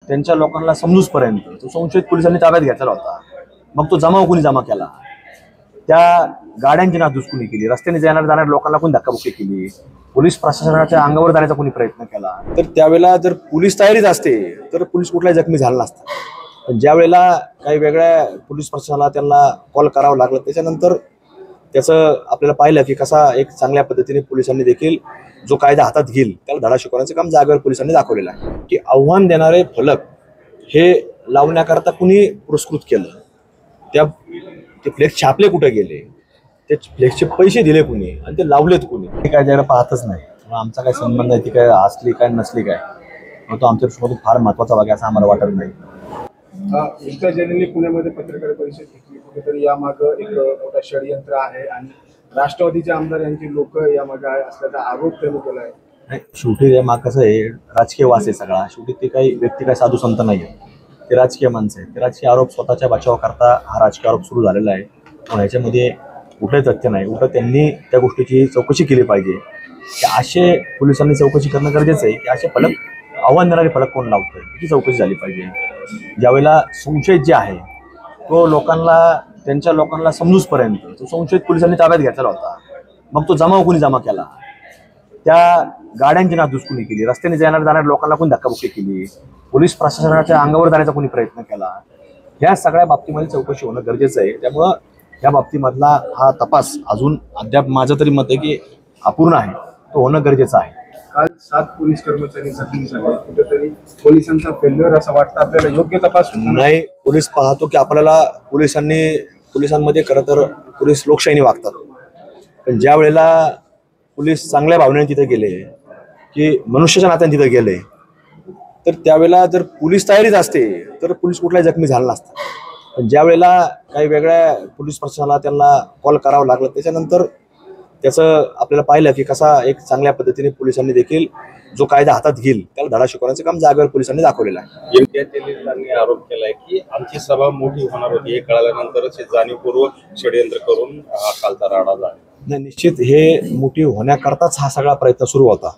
त्यांच्या लोकांना समजूसपर्यंत तो संशयित पोलिसांनी ताब्यात घेतलेला होता। मग तो जमाव कोणी जमा केला, त्या गाड्यांची नासधूस कोणी केली, रस्त्याने जाणाऱ्या लोकांना कोणी धक्काबुक्की केली, पोलीस प्रशासनाच्या अंगावर जाण्याचा कोणी प्रयत्न केला, तर त्यावेळेला जर पोलीस तयारीत असते तर पोलीस कुठलाही जखमी झाला नसता। पण ज्या वेळेला काही वेगळ्या पोलीस प्रशासनाला त्यांना कॉल करावं लागलं, त्याच्यानंतर त्याचं आपल्याला पाहिलं की कसा एक चांगल्या पद्धतीने पोलिसांनी देखील जो कायदा हातात घेईल त्याला धडा शिकवण्याचं काम जागेवर पोलिसांनी दाखवलेलं आहे। की आव्हान देणारे फलक हे लावण्याकरता कुणी पुरस्कृत केलं, ते फ्लेक्स छापले कुठे गेले, ते फ्लेक्सचे पैसे दिले कुणी आणि ते लावलेत कुणी, हे काय त्याला पाहतच नाही। आमचा काय संबंध आहे ती काय असली काय नसली काय, तो आमच्या दृष्टीतून फार महत्वाचा भाग आहे असं आम्हाला वाटत नाही। एकता जैननी पुण्यामध्ये पत्रकार परिषद घेतली, कुठेतरी यामागं एक मोठा षडयंत्र आहे आणि राष्ट्रवादीचे आमदार यांची लोक यामागे असल्याचा आरोप त्यांनी केला आहे। शेवटी ते माग कसं आहे, राजकीय वास आहे सगळा। शेवटी ते काही व्यक्ती काय साधू संत नाही आहे, ते राजकीय माणसं आहेत। ते राजकीय आरोप स्वतःच्या बचावाकरता हा राजकीय आरोप सुरू झालेला आहे। पण ह्याच्यामध्ये कुठलंही तथ्य नाही। उलट त्यांनी त्या गोष्टीची चौकशी केली पाहिजे की असे पोलिसांनी चौकशी करणं गरजेचं आहे की असे फलक आव्हान देणारे फलक कोण लावतोय याची चौकशी झाली पाहिजे। ज्यावेळेला संशयित जे आहे तो त्यांच्या लोकांना समजूसपर्यंत तो संशयित पोलिसांनी ताब्यात घेतलेला होता। मग तो जमाव कोणी जमा केला, त्या गाड्यांची नासधूस कोणी केली, रस्त्याने जाणाऱ्या लोकांना कोणी धक्काबुक्की केली, पोलीस प्रशासनाच्या अंगावर जाण्याचा कोणी प्रयत्न केला, ह्या सगळ्या बाबतीमध्ये चौकशी होणं गरजेचं आहे। त्यामुळं या बाबतीमधला हा तपास अजून अद्याप माझं तरी मत आहे की अपूर्ण आहे, तो होणं गरजेचं आहे। काल 7 पोलीस कर्मचारी जखमी झाले, कुठेतरी पोलिसांचा फेल्युअर असं वाटतं, आपल्याला योग्य तपास नाही। पोलीस पाहतो की आपल्याला पोलिसांमध्ये खरं तर पोलीस लोकशाहीने वागतात, पण ज्या वेळेला पोलीस चांगल्या भावनेने तिथे गेले की मनुष्याच्या नात्याने तिथे गेले, तर त्यावेळेला जर पोलीस तयारीत असते तर पोलीस कुठलाही जखमी झाला नसता। पण ज्या वेळेला काही वेगळ्या पोलीस प्रशासनाला त्यांना कॉल करावं लागलं, त्याच्यानंतर त्याचं आपल्याला पाहिलं की कसा एक चांगल्या पद्धतीने पोलिसांनी देखील जो कायदा हातात घेईल त्याला धडा शिकवण्याचं काम जागेवर पोलिसांनी दाखवलेलं आहे। इम्तियाज जलीलांनी आरोप केलाय की आमची सभा मोठी होणार होती, हे कळाल्यानंतरच हे जाणीवपूर्वक षडयंत्र करून हा कालचा राडा झाला। नाही, निश्चित हे मोठी होण्याकरताच हा सगळा प्रयत्न सुरू होता।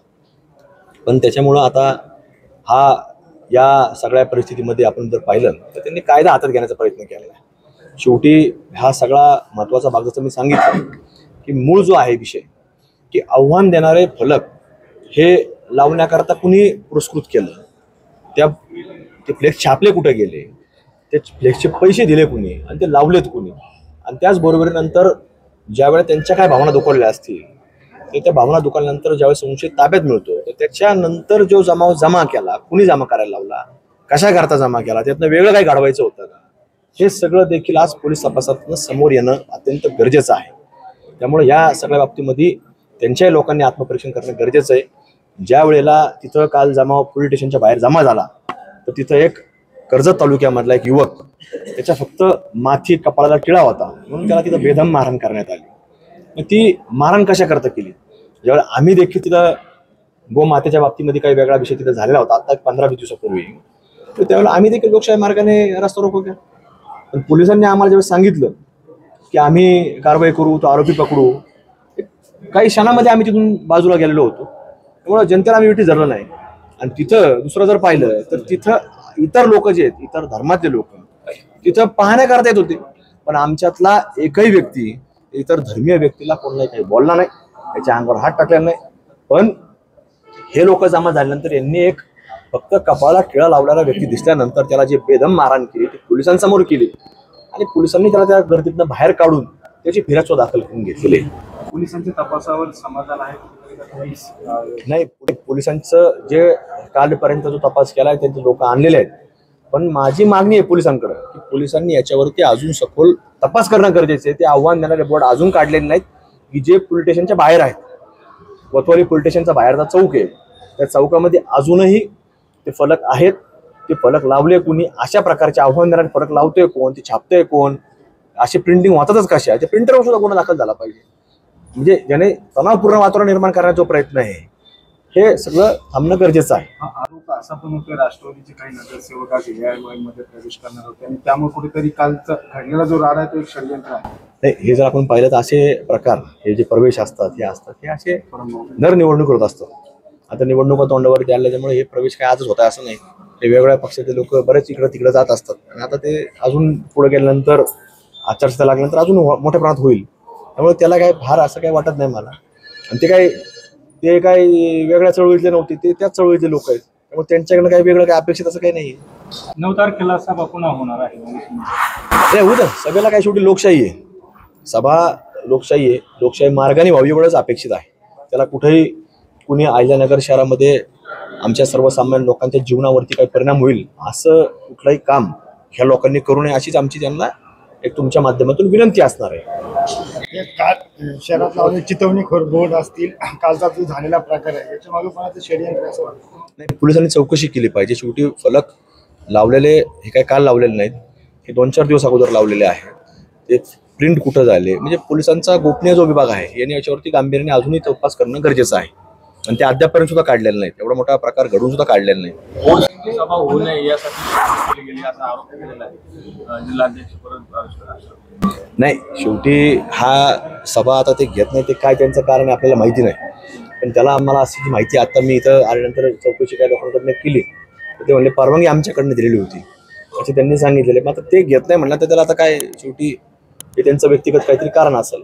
पण त्याच्यामुळं आता या सगळ्या परिस्थितीमध्ये आपण जर पाहिलं तर त्यांनी कायदा हातात घेण्याचा प्रयत्न केलेला आहे। शेवटी हा सगळा महत्त्वाचा भाग जसं मी सांगितलं की मूळ जो आहे विषय की आव्हान देणारे फलक हे लावण्याकरता कुणी पुरस्कृत केलं, ते फ्लेक्स छापले कुठे गेले, ते फ्लेक्सचे पैसे दिले कुणी आणि ते लावलेत कुणी, आणि त्याचबरोबरीनंतर ज्यावेळेला त्यांच्या काय भावना दुखावलेल्या असतील तर त्या भावना दुखावल्यानंतर ज्यावेळेस संशयित ताब्यात मिळतो तर त्याच्यानंतर जो जमाव जमा केला, कुणी जमा करायला लावला, कशा करता जमा केला, त्यातनं वेगळं काही घडवायचं होतं का, हे सगळं देखील आज पोलीस तपासातून समोर येणं अत्यंत गरजेचं आहे। त्यामुळे या सगळ्या बाबतीमध्ये त्यांच्याही लोकांनी आत्मपरीक्षण करणं गरजेचं आहे। ज्या वेळेला तिथं काल जमाव पोलीस स्टेशनच्या बाहेर जमा झाला तर तिथं एक कर्जत तालुक्यामधला एक युवक, त्याच्या फक्त माथी कपाळाला टिळा होता म्हणून त्याला तिथं बेदम मारहाण करण्यात आली। मग ती मारहाण कशा करता केली, ज्यावेळेला आम्ही देखील तिथं गोमातेच्या बाबतीमध्ये काही वेगळा विषय तिथं झालेला होता आता 15-20 दिवसापूर्वी, तर त्यावेळेला आम्ही देखील लोकशाही मार्गाने रस्ता रोको केला। पण पोलिसांनी आम्हाला ज्यावेळेस सांगितलं की आम्ही कारवाई करू, तो आरोपी पकडू, काही क्षणामध्ये आम्ही तिथून बाजूला गेलेलो होतो। त्यामुळे जनतेला आम्ही विटी धरलं नाही। आणि तिथं दुसरं जर पाहिलं तर तिथं इतर लोक जे आहेत, इतर धर्मातले लोक तिथं पाहण्याकरता येत होते, पण आमच्यातला एकही व्यक्ती इतर धर्मीय व्यक्तीला कोणालाही काही बोलला नाही, त्याच्या अंगावर हात टाकलेला नाही। पण हे लोक जमा झाल्यानंतर यांनी एक फक्त कपाळाला टिळा लावणारा व्यक्ती दिसल्यानंतर त्याला जे बेदम मारहाण केली ती पोलिसांसमोर केली आणि पोलिसांनी त्याला त्या गर्दीतनं बाहेर काढून त्याची फिर्याद दाखल करून घेतली। पोलिसांच्या तपासावर समाधान आहे नाही, पोलिसांचं जे कालपर्यंत जो तपास केलाय त्यांचे लोक आणलेले आहेत, पण माझी मागणी आहे पोलिसांकडे की पोलिसांनी याच्यावरती अजून सखोल तपास करणं गरजेचं आहे। ते आव्हान देणारे बोर्ड अजून काढलेले नाहीत की जे पोलीस स्टेशनच्या बाहेर आहेत, वतवाली पोलीस स्टेशनचा बाहेरचा चौक आहे, त्या चौकामध्ये अजूनही ते फलक आहेत, ते फलक लावले कुणी, अशा प्रकारचे आव्हान देणारे फलक लावतोय कोण, ते छापतोय कोण, असे प्रिंटिंग होतातच कशा, त्या प्रिंटरवर सुद्धा गुन्हा दाखल झाला पाहिजे। म्हणजे ज्याने तणावपूर्ण वातावरण निर्माण करण्याचा जो प्रयत्न आहे हे सगळं थांबणं गरजेचं आहे। हा आरोप असा पण होतोय राष्ट्रवादीचे काही नगरसेवक आज AIY मध्ये प्रवेश करणार होते आणि त्यामुळे कुठेतरी कालचा घडलेला जो राडा आहे तो एक षडयंत्र आहे। नाही, हे जर आपण पाहिलं तर असे प्रकार हे जे प्रवेश असतात हे असे दर निवडणूक होत असतात। आता निवडणुका तोंडावरती आल्याच्यामुळे हे प्रवेश काय आजच होत आहे असं नाही, ते वेगवेगळ्या पक्षाचे लोक बरेच इकडं तिकडे जात असतात आणि आता ते अजून पुढे गेल्यानंतर आचारसंहिता लागल्यानंतर अजून मोठ्या प्रमाणात होईल. त्यामुळे त्याला काय फार असं काही वाटत नाही मला. आणि ते काय वेगळ्या चळवळीतले नव्हते, ते त्याच चळवळीतले लोक आहेत. त्यामुळे त्यांच्याकडनं काही वेगळं काही अपेक्षित असं काही नाही. 9 तारखेला सभा पुन्हा होणार आहे. नाही होतं, सभेला काय शेवटी लोकशाही आहे, सभा लोकशाही आहे, लोकशाही मार्गाने व्हावी एवढंच अपेक्षित आहे. त्याला कुठेही कुणी अहिल्यानगर शहरामध्ये आमच्या सर्वसामान्य लोकांच्या जीवनावरती काही परिणाम होईल असं कुठलंही काम ह्या लोकांनी करू नये अशीच आमची त्यांना एक तुमच्या माध्यमातून विनंती असणार आहे. काल शहरात लावले चितवणीखोर बोर्ड असतील, कालचा जो झालेला प्रकार आहे याच्या मागे कोणाचं षडयंत्र असं वाटतं? नाही, पोलिसांनी चौकशी केली पाहिजे. शेवटी फलक लावलेले हे काय काल लावलेले नाहीत, हे 2-4 दिवस अगोदर लावलेले आहेत. ते प्रिंट कुठं झाले म्हणजे पोलिसांचा गोपनीय जो विभाग आहे यांनी याच्यावरती गांभीर्याने अजूनही तपास करणं गरजेचं आहे. आणि ते अद्यापपर्यंत सुद्धा काढलेलं नाही, एवढा मोठा प्रकार घडून सुद्धा काढलेला नाही. सभा होऊ नये यासाठी केली गेली असा आरोप केलेला आहे जिल्हाध्यक्ष परत. नाही, शेवटी हा सभा आता ते घेत नाही, ते काय त्यांचं कारण आहे आपल्याला माहिती नाही. पण त्याला आम्हाला अशी जी माहिती आता मी इथं आल्यानंतर चौकशी काय लोकांकडनं केली तर ते म्हणले परवानगी आमच्याकडनं दिलेली होती असे त्यांनी सांगितलेले. मग आता ते घेत नाही म्हणलं तर त्याला आता काय शेवटी हे त्यांचं व्यक्तिगत काहीतरी कारण असेल.